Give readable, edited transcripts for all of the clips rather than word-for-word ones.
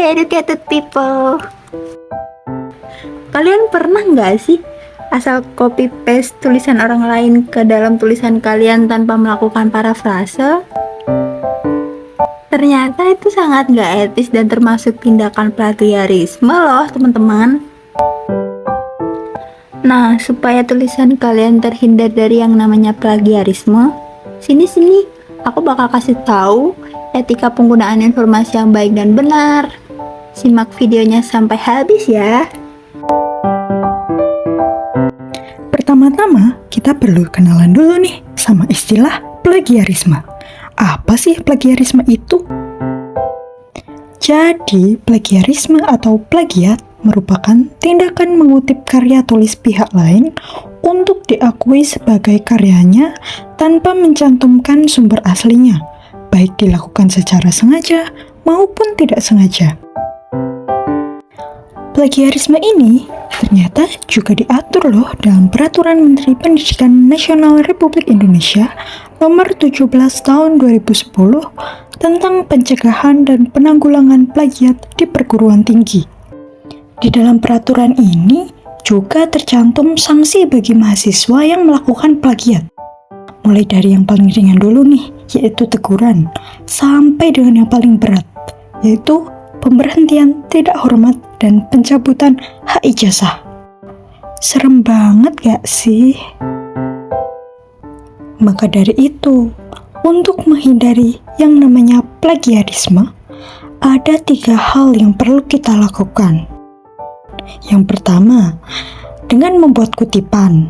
educated people. Kalian pernah nggak sih asal copy paste tulisan orang lain ke dalam tulisan kalian tanpa melakukan parafrase? Ternyata itu sangat nggak etis dan termasuk tindakan plagiarisme loh teman-teman. Nah, supaya tulisan kalian terhindar dari yang namanya plagiarisme, sini aku bakal kasih tahu etika penggunaan informasi yang baik dan benar. Simak videonya sampai habis ya. Pertama-tama, kita perlu kenalan dulu nih sama istilah plagiarisme. Apa sih plagiarisme itu? Jadi, plagiarisme atau plagiat merupakan tindakan mengutip karya tulis pihak lain untuk diakui sebagai karyanya tanpa mencantumkan sumber aslinya, baik dilakukan secara sengaja maupun tidak sengaja. Plagiarisme ini ternyata juga diatur loh dalam Peraturan Menteri Pendidikan Nasional Republik Indonesia Nomor 17 Tahun 2010 tentang pencegahan dan penanggulangan plagiat di perguruan tinggi. Di dalam peraturan ini juga tercantum sanksi bagi mahasiswa yang melakukan plagiat. Mulai dari yang paling ringan dulu nih, yaitu teguran, sampai dengan yang paling berat, yaitu pemberhentian tidak hormat dan pencabutan hak ijazah. Serem banget gak sih? Maka dari itu, untuk menghindari yang namanya plagiarisme, ada 3 hal yang perlu kita lakukan. Yang pertama, dengan membuat kutipan,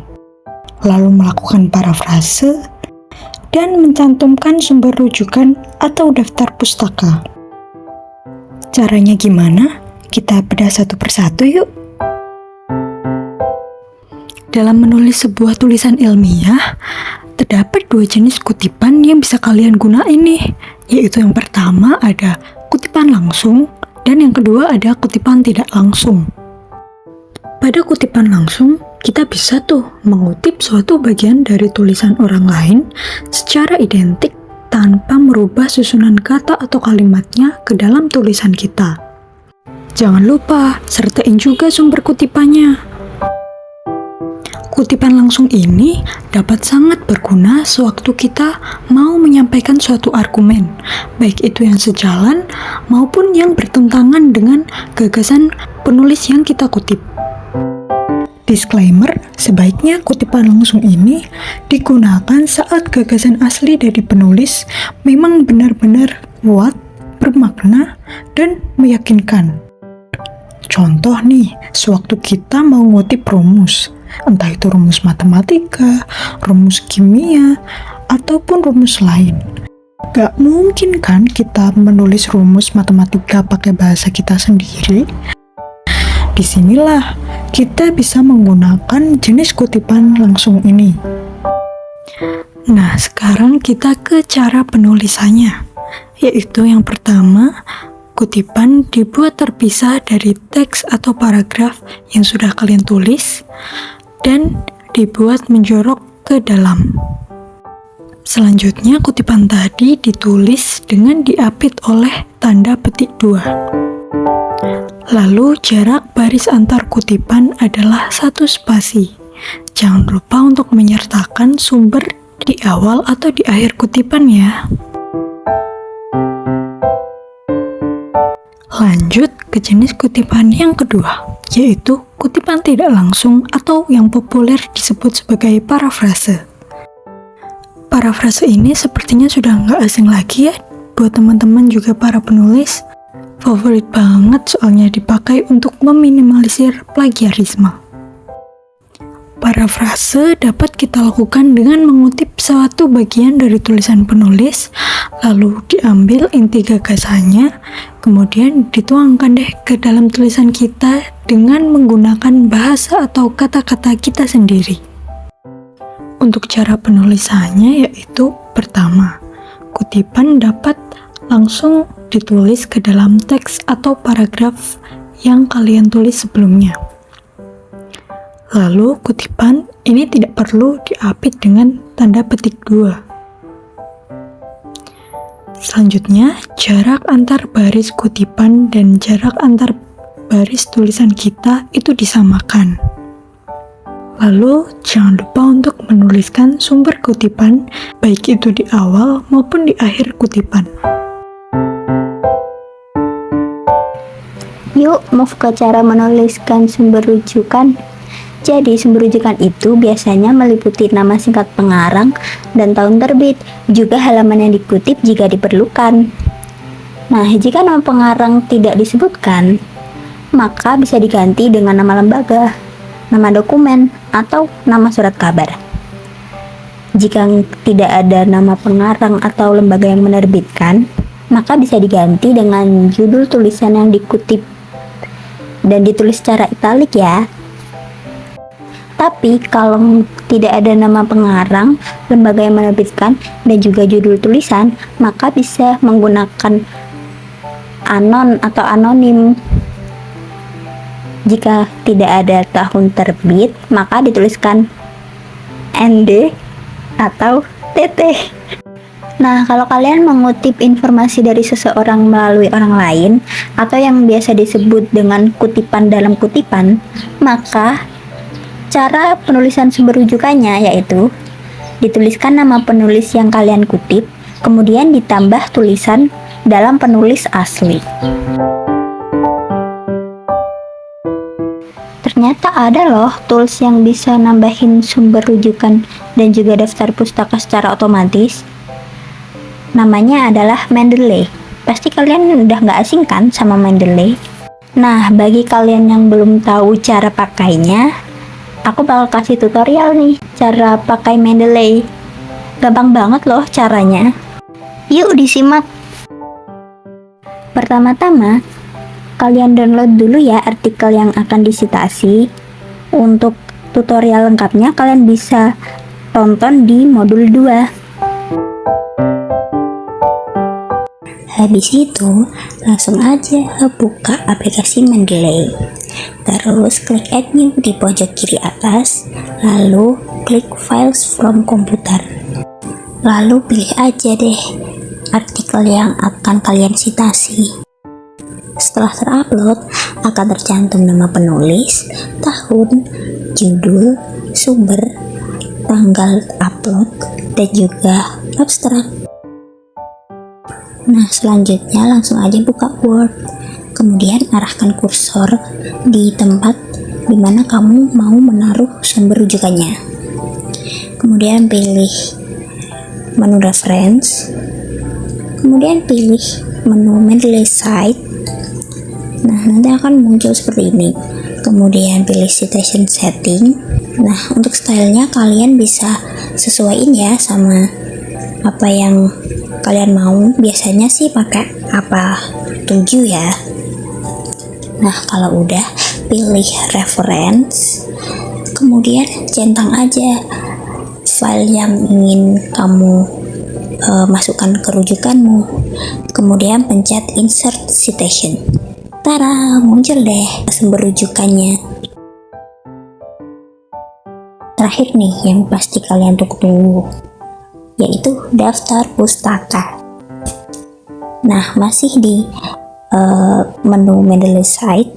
lalu melakukan parafrase, dan mencantumkan sumber rujukan atau daftar pustaka. Caranya gimana? Kita bedah satu persatu yuk. Dalam menulis sebuah tulisan ilmiah, terdapat 2 jenis kutipan yang bisa kalian gunain nih, yaitu yang pertama ada kutipan langsung, dan yang kedua ada kutipan tidak langsung. Pada kutipan langsung, kita bisa tuh mengutip suatu bagian dari tulisan orang lain secara identik tanpa merubah susunan kata atau kalimatnya ke dalam tulisan kita. Jangan lupa, sertain juga sumber kutipannya. Kutipan langsung ini dapat sangat berguna sewaktu kita mau menyampaikan suatu argumen, baik itu yang sejalan maupun yang bertentangan dengan gagasan penulis yang kita kutip. Disclaimer, sebaiknya kutipan langsung ini digunakan saat gagasan asli dari penulis memang benar-benar kuat, bermakna, dan meyakinkan. Contoh nih, sewaktu kita mau ngutip rumus, entah itu rumus matematika, rumus kimia, ataupun rumus lain. Gak mungkin kan kita menulis rumus matematika pakai bahasa kita sendiri? Disinilah kita bisa menggunakan jenis kutipan langsung ini. Nah, sekarang kita ke cara penulisannya, yaitu yang pertama, kutipan dibuat terpisah dari teks atau paragraf yang sudah kalian tulis dan dibuat menjorok ke dalam. Selanjutnya, kutipan tadi ditulis dengan diapit oleh tanda petik 2. Lalu, jarak baris antar kutipan adalah 1 spasi. Jangan lupa untuk menyertakan sumber di awal atau di akhir kutipan ya. Lanjut ke jenis kutipan yang kedua, yaitu kutipan tidak langsung atau yang populer disebut sebagai parafrase. Parafrase ini sepertinya sudah nggak asing lagi ya buat teman-teman juga para penulis. Favorit banget soalnya dipakai untuk meminimalisir plagiarisme. Parafrase dapat kita lakukan dengan mengutip suatu bagian dari tulisan penulis, lalu diambil inti gagasannya, kemudian dituangkan deh ke dalam tulisan kita dengan menggunakan bahasa atau kata-kata kita sendiri. Untuk cara penulisannya yaitu pertama, kutipan dapat langsung ditulis ke dalam teks atau paragraf yang kalian tulis sebelumnya. Lalu kutipan ini tidak perlu diapit dengan tanda petik 2. Selanjutnya, jarak antar baris kutipan dan jarak antar baris tulisan kita itu disamakan. Lalu, jangan lupa untuk menuliskan sumber kutipan, baik itu di awal maupun di akhir kutipan. Yuk, move ke cara menuliskan sumber rujukan. Jadi, sumber rujukan itu biasanya meliputi nama singkat pengarang dan tahun terbit, juga halaman yang dikutip jika diperlukan. Nah, jika nama pengarang tidak disebutkan, maka bisa diganti dengan nama lembaga, nama dokumen, atau nama surat kabar. Jika tidak ada nama pengarang atau lembaga yang menerbitkan, maka bisa diganti dengan judul tulisan yang dikutip dan ditulis secara italik ya. Tapi kalau tidak ada nama pengarang, lembaga yang menerbitkan, dan juga judul tulisan, maka bisa menggunakan anon atau anonim. Jika tidak ada tahun terbit, maka dituliskan ND atau TT. Nah, kalau kalian mengutip informasi dari seseorang melalui orang lain, atau yang biasa disebut dengan kutipan dalam kutipan, maka cara penulisan sumber rujukannya yaitu dituliskan nama penulis yang kalian kutip, kemudian ditambah tulisan dalam penulis asli. Ternyata ada loh tools yang bisa nambahin sumber rujukan dan juga daftar pustaka secara otomatis. Namanya adalah Mendeley. Pasti kalian udah nggak asing kan sama Mendeley? Nah, bagi kalian yang belum tahu cara pakainya, aku bakal kasih tutorial nih cara pakai Mendeley. Gampang banget loh caranya. Yuk disimak. Pertama-tama, kalian download dulu ya artikel yang akan disitasi. Untuk tutorial lengkapnya kalian bisa tonton di modul 2. Habis itu, langsung aja buka aplikasi Mendeley. Terus klik Add New di pojok kiri atas, lalu klik Files from Computer. Lalu pilih aja deh artikel yang akan kalian citasi. Setelah terupload, akan tercantum nama penulis, tahun, judul, sumber, tanggal upload, dan juga abstrak. Nah, selanjutnya langsung aja buka Word. Kemudian arahkan kursor di tempat dimana kamu mau menaruh sumber rujukannya. Kemudian pilih menu reference. Kemudian pilih menu Mendeley Site. Nah, nanti akan muncul seperti ini. Kemudian pilih citation setting. Nah, untuk stylenya kalian bisa sesuaiin ya sama apa yang kalian mau. Biasanya sih pakai apa 7 ya. Nah, kalau udah pilih reference, kemudian centang aja file yang ingin kamu masukkan ke rujukanmu. Kemudian pencet insert citation. Tara, muncul deh sumber rujukannya. Terakhir nih yang pasti kalian tunggu, yaitu daftar pustaka. Nah, masih di menu Mendeley Site.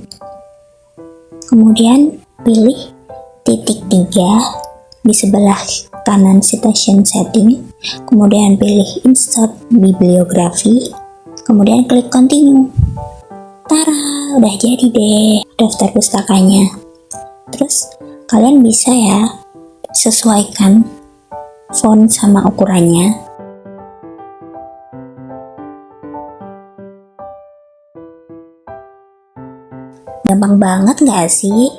Kemudian pilih titik 3 di sebelah kanan citation setting. Kemudian pilih insert bibliografi. Kemudian klik continue. Tara, udah jadi deh daftar pustakanya. Terus kalian bisa ya sesuaikan font sama ukurannya. Gampang banget gak sih?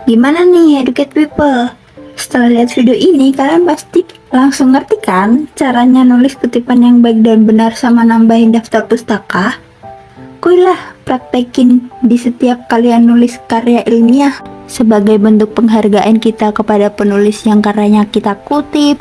Gimana nih educate people? Setelah lihat video ini kalian pasti langsung ngerti kan caranya nulis kutipan yang baik dan benar sama nambahin daftar pustaka? Kuilah praktekin di setiap kalian nulis karya ilmiah sebagai bentuk penghargaan kita kepada penulis yang karyanya kita kutip.